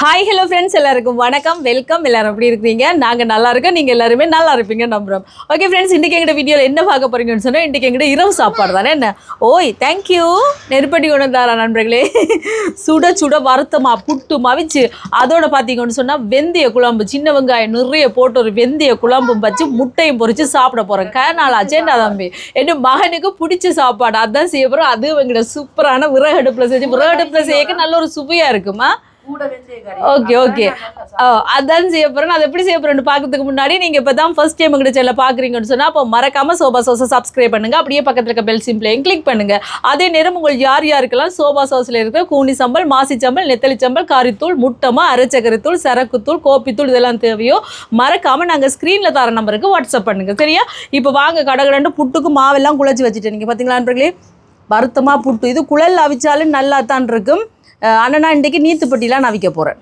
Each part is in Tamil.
ஹாய் ஹலோ ஃப்ரெண்ட்ஸ், எல்லாருக்கும் வணக்கம், வெல்கம். எல்லாரும் எப்படி இருக்கீங்க? நாங்கள் நல்லா இருக்கோம், நீங்கள் எல்லாருமே நல்லா இருப்பீங்க நம்புகிறோம். ஓகே ஃப்ரெண்ட்ஸ், இன்றைக்கி எங்கிட்ட வீடியோவில் என்ன பார்க்க போகிறீங்கன்னு சொன்னால், இன்றைக்கி எங்கிட்ட இரவு சாப்பாடு தானே. என்ன ஓய் தேங்க்யூ நெருப்படி கொண்டு வந்தாரா நண்பர்களே. சுட சுட வருத்தமா புட்டு மவிச்சு அதோட பார்த்தீங்கன்னு சொன்னால் வெந்தய குழம்பு, சின்ன வெங்காயம் நிறைய போட்டு ஒரு வெந்தய குழம்பும் வச்சு முட்டையும் பொறிச்சு சாப்பிட போகிறேன். கேனாலாச்சேண்டா தம்பி, என் மகனுக்கு பிடிச்ச சாப்பாடு அதான் செய்ய போகிறோம். அது எங்கிட்ட சூப்பரான விறகடுப்பில் செஞ்சு, விறகடுப்பில் செய்யக்க நல்ல ஒரு சுவையாக இருக்குமா. ஓகே ஓகே, அதான் செய்ய போகிறேன். அது எப்படி செய்ய போகிறேன்னு பார்க்கறதுக்கு முன்னாடி நீங்கள் இப்போ தான் ஃபர்ஸ்ட் டைம் எங்கிட்ட சேனலை பார்க்குறீங்கன்னு சொன்னால் அப்போ மறக்காமல் சோபா சாஸை சப்ஸ்கிரைப் பண்ணுங்கள். அப்படியே பக்கத்தில் இருக்க பெல் சிம்பிளையும் கிளிக் பண்ணுங்கள். அதே நேரம் உங்களுக்கு யார் யாருக்கெல்லாம் சோபா சாஸில் இருக்கிற கூனி சம்பல், மாசி சம்பல், நெத்தலி சம்பல், காரித்தூள், முட்டமா, அரைச்சக்கரைத்தூள், சரக்குத்தூள், கோப்பித்தூள் இதெல்லாம் தேவையோ மறக்காமல் நாங்கள் ஸ்க்ரீனில் தர நம்பருக்கு வாட்ஸ்அப் பண்ணுங்கள். சரியா? இப்போ வாங்க கடகடன்னு புட்டுக்கு மாவெல்லாம் குழச்சி வச்சுட்டேன். நீங்கள் பார்த்தீங்களா நண்பர்களே, வருத்தமாக புட்டு இது குழல் அவிச்சாலும் நல்லா தான் இருக்கும். ஆனால் நான் இன்றைக்கி நீத்துப்பட்டிலாம் நான் விற்க போகிறேன்.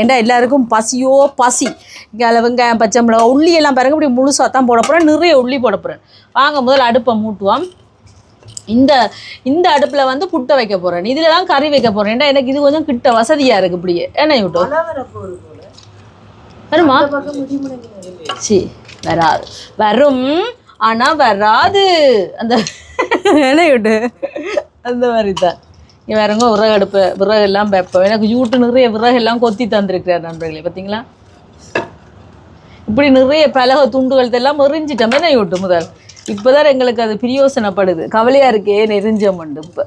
ஏண்டா எல்லாருக்கும் பசியோ பசி. இங்கே வெங்காயம், பச்சை மிளகா, உள்ளியெல்லாம் பாருங்க, இப்படி முழுசாக தான் போட போகிறேன். நிறைய உள்ளி போட போகிறேன். வாங்க முதல்ல அடுப்பை மூட்டுவோம். இந்த அடுப்பில் வந்து புட்டை வைக்க போகிறேன். இதில் தான் கறி வைக்க போகிறேன். ஏண்டா எனக்கு இது கொஞ்சம் கிட்ட வசதியாக இருக்குது. இப்படியே என்ன விட்டோம் வருமா? சி வராது, வரும் ஆனால் வராது. அந்த என்ன விட்டு அந்த மாதிரி தான். இங்கே வேறங்க விறகெல்லாம் வைப்போம். எனக்கு யூட்டு நிறைய விறகெல்லாம் கொத்தி தந்துருக்கிறார் நண்பர்களே. பார்த்தீங்களா, இப்படி நிறைய பலக துண்டுகள் எல்லாம் எரிஞ்சிட்டோமே தான் யூட்டு முதல். இப்போ தான் எங்களுக்கு அது பிரயோசனப்படுது. கவலையாக இருக்கே நெறிஞ்சமண்டு. இப்போ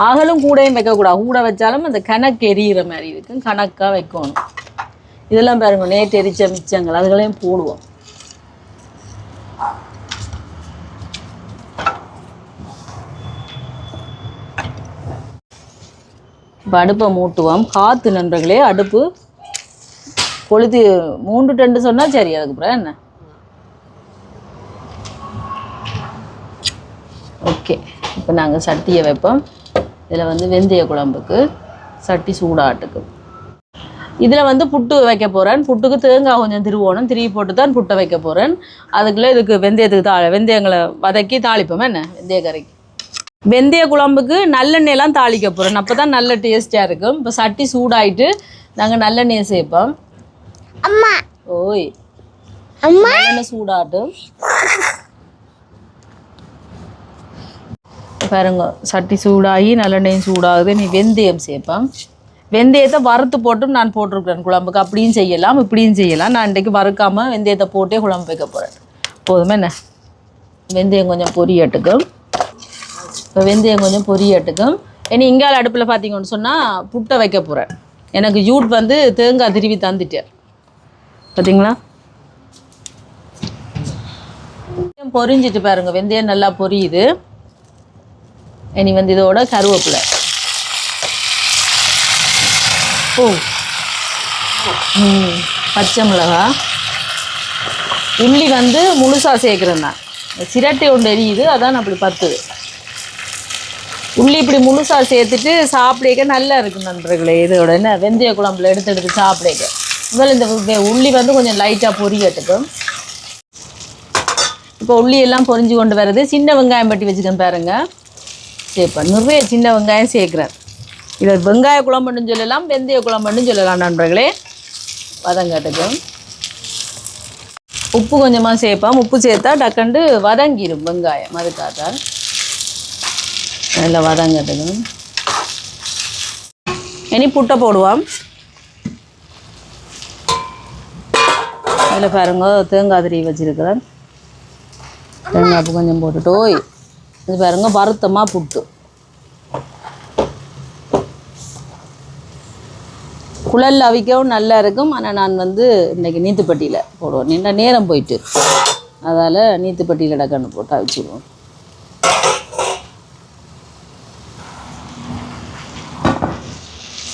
ஆகலும் கூடையும் வைக்கக்கூடாது. கூட வச்சாலும் அந்த கணக்கு எரியிற மாதிரி இருக்கும். கணக்காக வைக்கணும். இதெல்லாம் பாருங்க, நேற்று எரிச்ச மிச்சங்கள் அதுகளையும் போடுவோம். இப்போ அடுப்பை மூட்டுவோம். காற்று நண்பர்களே, அடுப்பு கொளுத்து 3 டெண்டு சொன்னால் சரி. அதுக்கப்புறம் என்ன ஓகே. இப்போ நாங்கள் சட்டியை வைப்போம். இதில் வந்து வெந்தய குழம்புக்கு சட்டி சூடாட்டுக்கு. இதில் வந்து புட்டு வைக்க போகிறேன். புட்டுக்கு தேங்காய் கொஞ்சம் திருவோணும். திருவி போட்டு தான் புட்டை வைக்க போகிறேன். அதுக்குள்ளே இதுக்கு வெந்தயத்துக்கு வெந்தயங்களை வதக்கி தாளிப்போம். என்ன வெந்தய கறிக்கு வெந்தய குழம்புக்கு நல்லெண்ணெயெல்லாம் தாளிக்க போகிறேன். அப்போ தான் நல்ல டேஸ்ட்டாக இருக்கும். இப்போ சட்டி சூடாயிட்டு நாங்கள் நல்லெண்ணெயை சேர்ப்போம். அம்மா ஓய் அம்மா, நல்லெண்ணெய் சூடாட்டும் பாருங்க. சட்டி சூடாகி நல்லெண்ணெயும் சூடாகுது. நீ வெந்தயம் சேர்ப்பேன். வெந்தயத்தை வறுத்து போட்டும் நான் போட்டிருக்கிறேன் குழம்புக்கு. அப்படியும் செய்யலாம், இப்படியும் செய்யலாம். நான் இன்றைக்கு வறுக்காமல் வெந்தயத்தை போட்டே குழம்பு வைக்க போகிறேன். போதுமே என்ன, வெந்தயம் கொஞ்சம் பொரியட்டுக்கும். இப்போ வெந்தயம் கொஞ்சம் பொரியட்டுக்கும். இனி இங்கால அடுப்பில் பார்த்தீங்கன்னு சொன்னால் புட்டை வைக்க போகிறேன். எனக்கு யூட் வந்து தேங்காய் திருவி தந்துட்டார். பார்த்தீங்களா, பொரிஞ்சிட்டு பாருங்க. வெந்தயம் நல்லா பொரியுது. இனி வந்து இதோட கருவேப்பிலை, பச்சை மிளகா, உள்ளி வந்து முழுசாக சேர்க்குறேன். நான் சிரட்டை ஒன்று எரியுது, அதான் அப்படி பத்துது. உள்ளி இப்படி முழுசாக சேர்த்துட்டு சாப்பிடக்க நல்லா இருக்கும் நண்பர்களே. இதோட என்ன வெந்தய குழம்புல எடுத்து சாப்பிடக்க முதல்ல இந்த உள்ளி வந்து கொஞ்சம் லைட்டாக பொரியட்டுக்கும். இப்போ உள்ளி எல்லாம் பொரிஞ்சு கொண்டு வர்றது. சின்ன வெங்காயம் பட்டி வச்சுக்கேன் பாருங்க. சேர்ப்பேன். நிறைய சின்ன வெங்காயம் சேர்க்குறேன். இதை வெங்காய குழம்புன்னு சொல்லலாம், வெந்தய குழம்புன்னு சொல்லலாம் நண்பர்களே. வதங்கட்டுக்கும். உப்பு கொஞ்சமாக சேர்ப்பேன். உப்பு சேர்த்தா டக்குண்டு வதங்கிடும் வெங்காயம். அதுக்காக நல்லா வதங்கட்டுக்கும். இனி புட்டை போடுவோம். அதில் பாருங்க தேங்காய் திருவி வச்சுருக்கிறேன். தேங்காய் கொஞ்சம் போட்டுட்டு இது பாருங்க வருத்தமாக புட்டு. குழல் அவிக்கவும் நல்லா இருக்கும். ஆனால் நான் வந்து இன்றைக்கி நீத்துப்பட்டியில் போடுவோம். நீண்ட நேரம் போயிட்டு அதால் நீத்துப்பட்டியில் டக்குன்னு போட்டு அவிச்சிடுவோம்.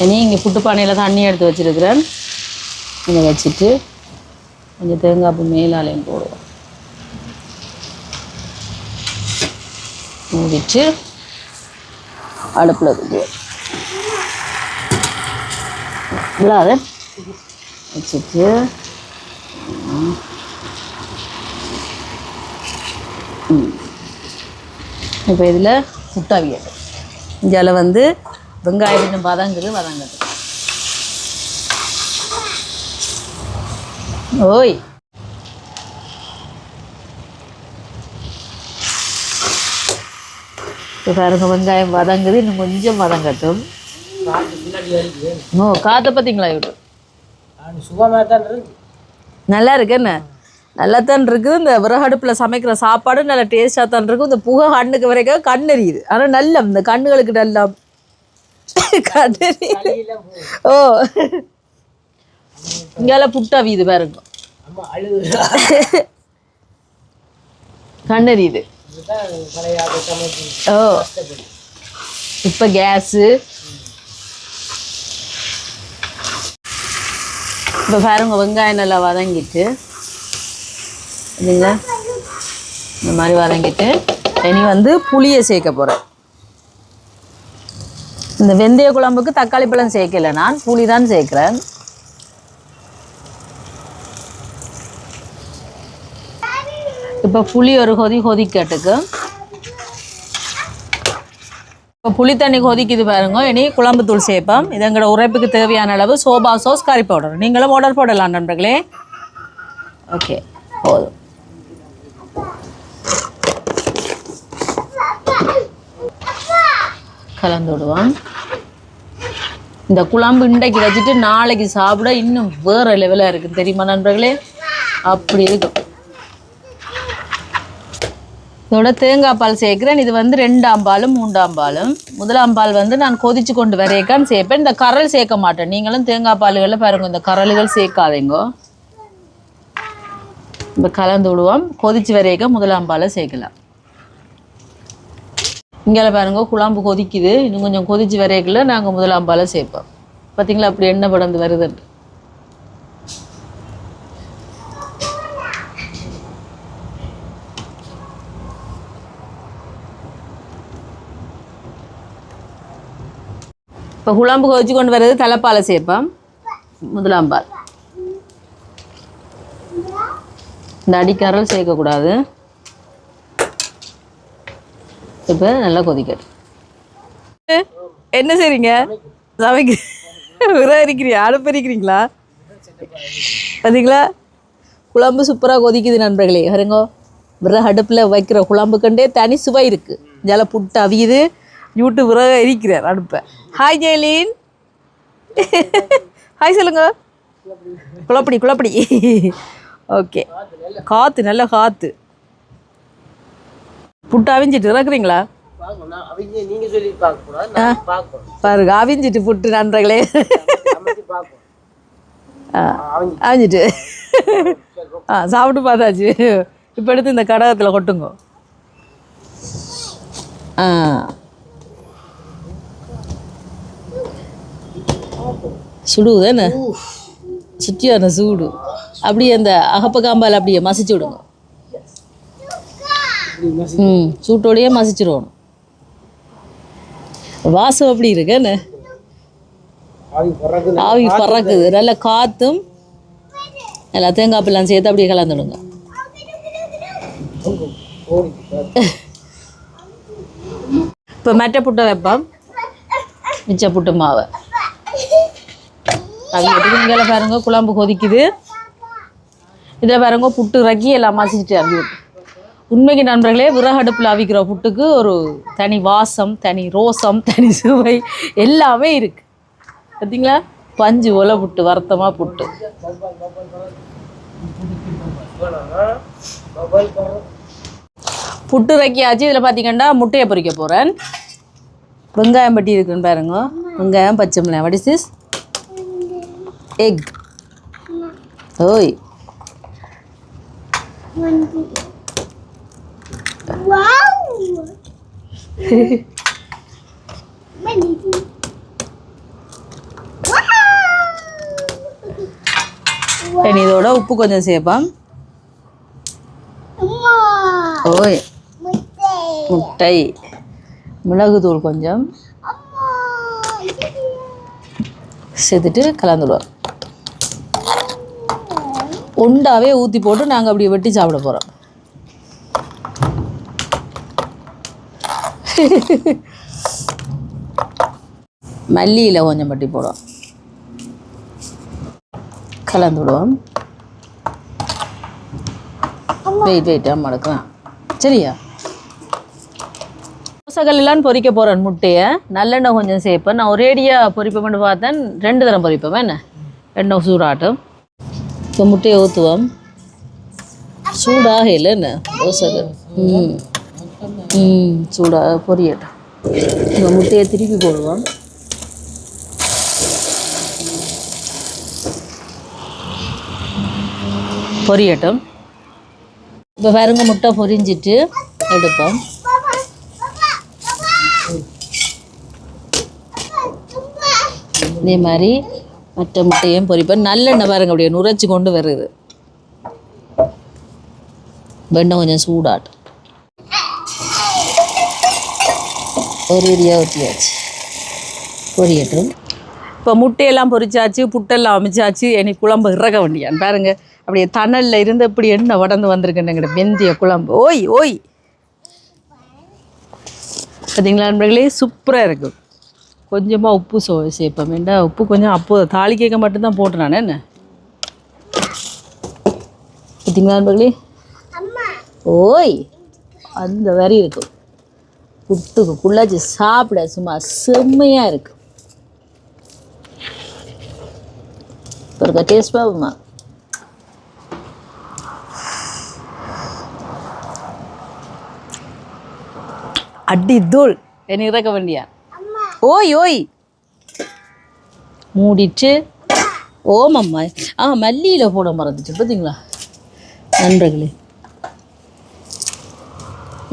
இனி இங்கே புட்டு பானையில் தண்ணி எடுத்து வச்சுருக்கிறேன். இதை வச்சுட்டு கொஞ்சம் தேங்காய் பூ மேலாலையும் போடுவோம். மூடிட்டு அடுப்பில் இருக்குவோம். இல்லாத வச்சுட்டு இப்போ இதில் புட்டாவியல் இதில் வந்து வெங்காயம் கொஞ்சம் வதங்கட்டும். ஓய் பாருங்க வெங்காயம் வதங்குது, இன்னும் கொஞ்சம் வதங்கட்டும். ஓ காற்றை பார்த்தீங்களா இவரு நல்லா இருக்கு என்ன நல்லா தான் இருக்குது. இந்த விறகடுப்பில் சமைக்கிற சாப்பாடு நல்லா டேஸ்ட்டாக தான் இருக்கும். இந்த புகை கண்ணுக்கு வரைக்கும் கண் எரியுது. ஆனால் நல்ல இந்த கண்ணுகளுக்கு நல்லா கண்ணெறி. ஓ இங்கெல்லாம் புட்டா வீது பாருங்க கண்ணெரியுது. ஓ இப்போ கேஸு இப்போ பாருங்க வெங்காயம் நல்லா வதங்கிட்டு இல்லைங்களா, இந்த மாதிரி வதங்கிட்டு இனி வந்து புளியை சேர்க்க போகிறேன். இந்த வெந்தய குழம்புக்கு தக்காளி பழம் சேர்க்கலை, நான் புளி தான் சேர்க்குறேன். இப்போ புளி ஒரு கொதிக்கட்டுக்கு. இப்போ புளி தண்ணி கொதிக்குது பாருங்க. இனி குழம்பு தூள் சேர்ப்போம். இது எங்களோட உரைப்புக்கு தேவையான அளவு சோபா சாஸ் கறி பவுடர். நீங்களும் ஆர்டர் போடலாம் நண்பர்களே. ஓகே போதும். கலந்து விடுவோம். இந்த குழம்பு இன்றைக்கு வச்சுட்டு நாளைக்கு சாப்பிட இன்னும் வேறு லெவலாக இருக்குது தெரியுமா நண்பர்களே, அப்படி இருக்கும். இதோட தேங்காய் பால் சேர்க்குறேன். இது வந்து 2ஆம் பாலும் 3ஆம் பாலும். 1ஆம் பால் வந்து நான் கொதிச்சு கொண்டு வரையக்கான்னு சேர்ப்பேன். இந்த கரல் சேர்க்க மாட்டேன். நீங்களும் தேங்காய் பால்களில் பாருங்க இந்த கரல்கள் சேர்க்காதீங்க. இப்போ கலந்து விடுவோம். கொதிச்சு வரையக்க 1ஆம் பாலை சேர்க்கலாம். இங்கே பாருங்க குழம்பு கொதிக்குது. இன்னும் கொஞ்சம் கொதிச்சு வரையக்குள்ள நாங்கள் 1ஆம் பாலை சேர்ப்போம். பார்த்தீங்களா அப்படி எண்ணெய் படந்து வருதுன்னு. இப்போ குழம்பு கொதிச்சு கொண்டு வர்றது தலைப்பாலை சேர்ப்போம். 1ஆம் பால். இந்த அடிக்காரல் சேர்க்கக்கூடாது. இப்போ நல்லா கொதிக்கட்டும். என்ன செய்றீங்க? சமைக்க இருக்கிறீங்க, அடுப்பு இருக்கிறீங்களா? பார்த்தீங்களா குழம்பு சூப்பராக கொதிக்குது நண்பர்களே. பாருங்க விறகு அடுப்பில் வைக்கிற குழம்புக்கண்டே தனி சுவை இருக்குது. ஜல புட்டு அவியுது. யூடியூப் விறகு இருக்கிறார் அடுப்பை. ஹாய் ஜெயலீன், ஹாய் சொல்லுங்க. குழப்படி குழப்படி. ஓகே காற்று நல்ல காற்று. புட்டு அவிஞ்சிட்டு இறக்குறீங்களா? பாருங்க அவிஞ்சிட்டு புட்டு நண்பர்களே. அவிஞ்சிட்டு சாப்பிட்டு பார்த்தாச்சு. இப்போ எடுத்து இந்த கடகத்தில் கொட்டுங்க. சுடுது என்ன சுற்றியான சூடு. அப்படியே அந்த அகப்ப காம்பால் அப்படியே மசிச்சு விடுங்க. சூட்டோடையே மசிச்சிருவோம். வாசம் அப்படி இருக்கு என்ன ஆவி பறக்குது. நல்ல காற்றும் நல்லா தேங்காய் பிள்ளான் சேர்த்து அப்படியே கலந்துடுங்க. இப்போ மெட்டை புட்டை வைப்போம். மிச்ச புட்டு மாவை அவியத்துக்கு இங்கே பாருங்க குழம்பு கொதிக்குது. இதில் பாருங்க புட்டு ரக்கி எல்லாம் மசிச்சுட்டு அவி விட்டு. உண்மைக்கு நண்பர்களே விறகு அடுப்பில் அவிக்கிற புட்டுக்கு ஒரு தனி வாசம், தனி ரோசம், தனி சுவை எல்லாமே இருக்குது. பார்த்தீங்களா பஞ்சு ஒலை புட்டு, வருத்தமாக புட்டு. புட்டு ரக்கியாச்சு. இதில் பார்த்தீங்கன்னா முட்டையை பொரிக்க போகிறேன். வெங்காயம் பட்டி இருக்குன்னு பாருங்க. வெங்காயம், பச்சை மிளகாய். What is this? எக். ஓய் இதோட உப்பு கொஞ்சம் சேர்ப்போம். ஓய் முட்டை, மிளகுத்தூள் கொஞ்சம் சேர்த்துட்டு கலந்துடுவோம். உண்டாவே ஊற்றி போட்டு நாங்கள் அப்படியே வெட்டி சாப்பிட போகிறோம். மல்லியில் கொஞ்சம் பட்டி போடுவோம். கலந்து விடுவோம். வெயிட் அம்மா எடுக்கலாம் சரியா. தோசைகள்லாம் பொரிக்க போகிறேன் முட்டையை நல்லெண்ணெய் கொஞ்சம் சேர்ப்பேன். நான் ஒரேடியாக பொரிப்பேன்னு பார்த்தேன் 2 தரம் பொரிப்பேன். என்ன எண்ணெய் சூடாட்டும். இப்போ முட்டையை ஊற்றுவோம். சூடாக இல்லை என்ன தோசைகள். சூடாக பொரியட்டும். இப்போ முட்டையை திருப்பி போடுவோம். பொரியட்டும். இப்போ பாருங்க முட்டை பொரிஞ்சிட்டு எடுப்போம். இதே மாதிரி மற்ற முட்டையும் பொரிப்பேன். நல்லெண்ணெய் பாருங்க அப்படியே நுரைச்சி கொண்டு வருது. வெண்ணெய் கொஞ்சம் சூடாட்டும். ஒரு இடியாக ஊற்றியாச்சு பொரியட்டும். இப்போ முட்டையெல்லாம் பொரிச்சாச்சு, புட்டெல்லாம் அமைச்சாச்சு. இனி குழம்பு இறக்க வேண்டியான் பாருங்க. அப்படியே தணலில் இருந்து இப்படி எண்ணெய் வடந்து வந்திருக்குன்னு வெந்தய குழம்பு. ஓய் பார்த்தீங்களா நண்பர்களே, சூப்பராக இருக்கும். கொஞ்சமாக உப்பு சேர்ப்பேன். வேண்டாம் உப்பு கொஞ்சம் அப்போ தாலி கேட்க மட்டும்தான் போட்டு நான் என்ன பார்த்தீங்களா நண்பர்களே. ஓய் அந்த வரி இருக்கும். புட்டுக்கு குள்ளாச்சி சாப்பிட சும்மா செம்மையாக இருக்கு. இப்போ டேஸ்ட் பாப்போமா. அடி தூள் என்ன இறக்க வேண்டியா. ஓய் மூடிட்டு ஓமம்மா மல்லியில் போட மறந்துச்சு பார்த்தீங்களா நண்பர்களே.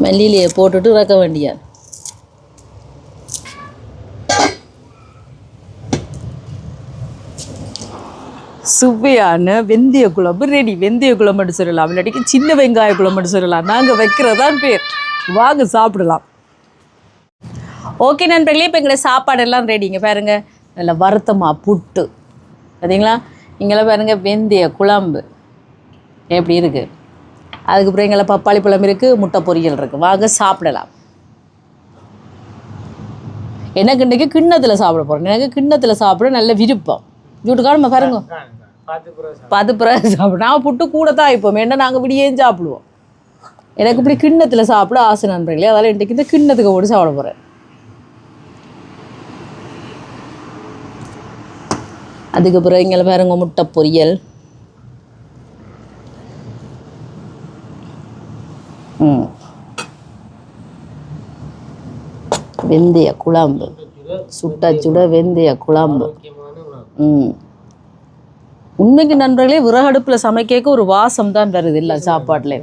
மல்லியிலையே போட்டுட்டு இறக்க வேண்டியா. சுவையான வெந்தய குழம்பு ரெடி. வெந்தய குழம்புன்னு சொல்லலாம், இல்லாட்டிக்கு சின்ன வெங்காய குழம்புன்னு சொல்லலாம். நாங்கள் வைக்கிறதான் பேர். வாங்க சாப்பிடலாம். ஓகே நண்பர்களே, இப்போ எங்களை சாப்பாடெல்லாம் ரெடிங்க பாருங்கள். நல்லா வருத்தமாக புட்டு பார்த்தீங்களா. இங்கெல்லாம் பாருங்கள் வெந்தய குழம்பு எப்படி இருக்குது. அதுக்கப்புறம் எங்களை பப்பாளி பழம் இருக்குது, முட்டை பொரியல் இருக்குது. வாங்க சாப்பிடலாம். எனக்கு இன்றைக்கி கிண்ணத்தில் சாப்பிட போகிறேன். எனக்கு கிண்ணத்தில் சாப்பிட நல்ல விருப்பம். வீட்டுக்காரமா பாருங்க பார்த்து பிறகு சாப்பிட. நான் புட்டு கூட தான் இப்போ என்ன நாங்கள் விடியேன்னு சாப்பிடுவோம். எனக்கு இப்படி கிண்ணத்தில் சாப்பிட ஆசை நண்பர்களே. அதனால் இன்றைக்கி இந்த கிண்ணத்துக்கு போட்டு சாப்பிட போகிறேன். அதுக்கப்புறம் இங்கே பாருங்க முட்டை பொரியல். வெந்தய குழம்பு, சுட வெந்தய குழம்பு. உண்மைக்கு நண்பர்களே விறகடுப்பில் சமைக்க ஒரு வாசம் தான் வருது இல்லை சாப்பாட்டில்.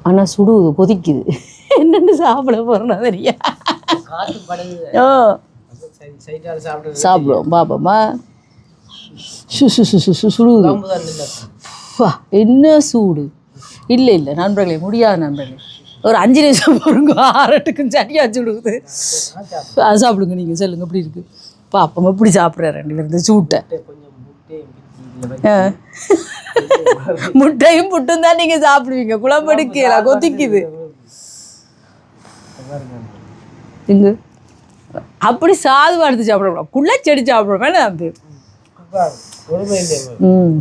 ஆனால் சுடுவது கொதிக்குது. என்னென்னு சாப்பிட போகிறோன்னா தெரியா. சாப்பிடுவோம் பாப்பாம்மா. சுடுவது என்ன சூடு. இல்லை நண்பர்களே முடியாது நண்பர்களே. ஒரு 5 நிமிஷம் போடுங்க, 6-8க்கும் சரியாக சுடுது. அது சாப்பிடுங்க. நீங்கள் சொல்லுங்க எப்படி இருக்கு பாப்போம். எப்படி சாப்பிட்றாரு 2 பேருந்து சூட்டை. முட்டையும் புட்டும் தான் நீங்கள் சாப்பிடுவீங்க. குழம்பு எடுக்கலாம் கொதிக்குது இங்கு. அப்படி சாதுவா எடுத்து சாப்பிடக்கூடாது, குள்ளச்செடி சாப்பிடுவோம் வேணாம். அது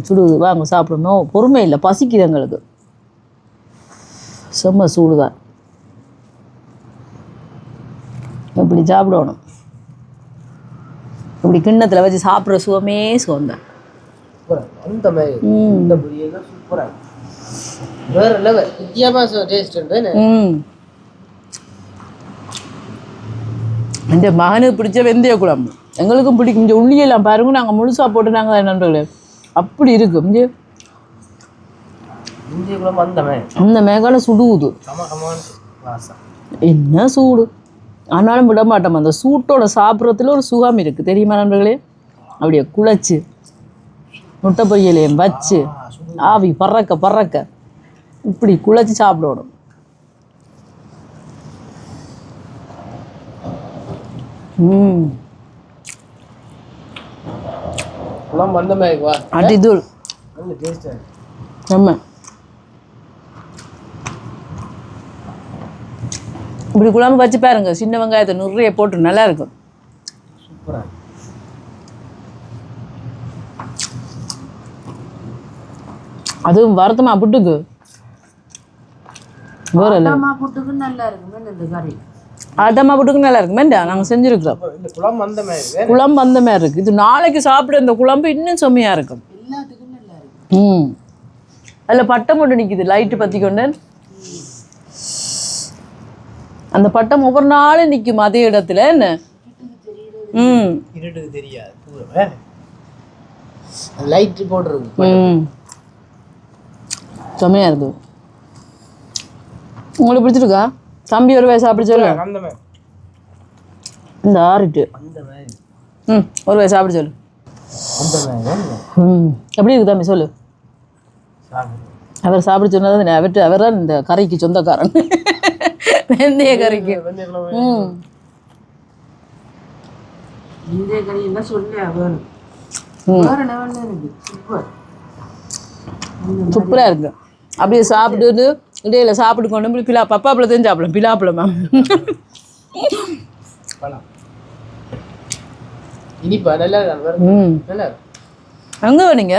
சுடுது. வாங்க சாப்பிடணும். பொறுமை இல்லை, பசிக்குது எங்களுக்கு. செம்ம சூடுதான். இப்படி சாப்பிடணும். இப்படி கிண்ணத்தில் வச்சு சாப்பிட்ற சுகமே சுகம்தான். இந்த மகனுக்கு பிடிச்ச வெந்தய குழம்பு எங்களுக்கும் பிடிக்கும். இந்த உள்ளியெல்லாம் பாருங்க, நாங்கள் முழுசாக போட்டு நாங்கள் நண்பர்களே அப்படி இருக்கும். அந்த மேகால சுடுவுது, என்ன சூடு. ஆனாலும் விட மாட்டோம். அந்த சூட்டோட சாப்பிட்றதுல ஒரு சுகம் இருக்குது தெரியுமா நண்பர்களே. அப்படியே குழைச்சி முட்டை பொரியலையும் வச்சு ஆவி பறக்க இப்படி குழைச்சி சாப்பிடணும். அடிதூள் நம்ம இப்படி குழம்பு வச்சு பாருங்க. சின்ன வெங்காயத்தை நிறைய போட்டு நல்லா இருக்கும். அதுவும் வருத்தமா புட்டுக்கு வேற இல்லை அம்மா புட்டுக்கு நல்லா இருக்குமே இந்த கறி. அதம்மா புட்டுக்கு நல்லா இருக்குமேண்டா நாங்கள் செஞ்சுருக்கிறோம். இந்த குழம்பு அந்த மாதிரி குழம்பு அந்த மாதிரி இருக்குது. இது நாளைக்கு சாப்பிட இந்த குழம்பு இன்னும் செம்மையாக இருக்கும். எல்லாத்துக்கும் நல்லா இருக்கும். அதில் பட்டம் மட்டும் நிற்கிது லைட்டு பற்றி கொண்டு. அந்த பட்டம் ஒவ்வொரு நாளும் நிற்கும் அதே இடத்துல என்ன. இருட்டுக்கு தெரியாது லைட்டு போட்டுருக்கு. செம்மையாக இருக்குது. உங்களுக்கு பிடிச்சிருக்கா? தம்பி ஒரு வயசு சாப்பிட சொல்லு. இந்த ஆறிட்டு ஒரு வயசு சாப்பிட சொல்லு. எப்படி இருக்கு தம்பி சொல்லு. அவர் சாப்பிட சொன்னது அவர் தான் இந்த கறிக்கு சொந்தக்காரன். வெந்தய கறிக்கு. இந்திய கறி என்ன சொல்ல சூப்பராக இருக்கு. அப்படியே சாப்பிட்டு இடையில சாப்பிட்டு கொண்டு பிலா பப்பாப்பழத்தையும் சாப்பிடலாம். பிலாப்பழம் மேம் இனிப்பா நல்லா அங்கே வேணுங்க.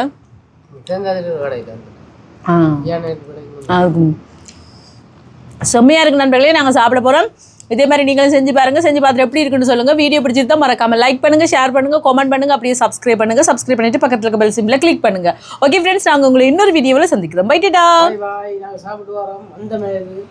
செம்மையாக இருக்கு நண்பர்களே. நாங்கள் சாப்பிட போகிறோம். இதே மாதிரி நீங்களும் செஞ்சு பாருங்கள். செஞ்சு பார்த்துட்டு எப்படி இருக்குன்னு சொல்லுங்கள். வீடியோ பிடிச்சிருந்தா மறக்காமல் லைக் பண்ணுங்கள், ஷேர் பண்ணுங்கள், கமெண்ட் பண்ணுங்கள். அப்படியே சப்ஸ்கிரைப் பண்ணுங்கள். சப்ஸ்கிரைப் பண்ணிட்டு பக்கத்தில் இருக்க பெல் சிம்பிளை கிளிக் பண்ணுங்கள். ஓகே ஃப்ரெண்ட்ஸ், நாங்கள் உங்களை இன்னொரு வீடியோவில் சந்திக்கிறோம். பை டாடா. நாங்கள் சாப்பிட்டு வரோம் அந்த மாதிரி.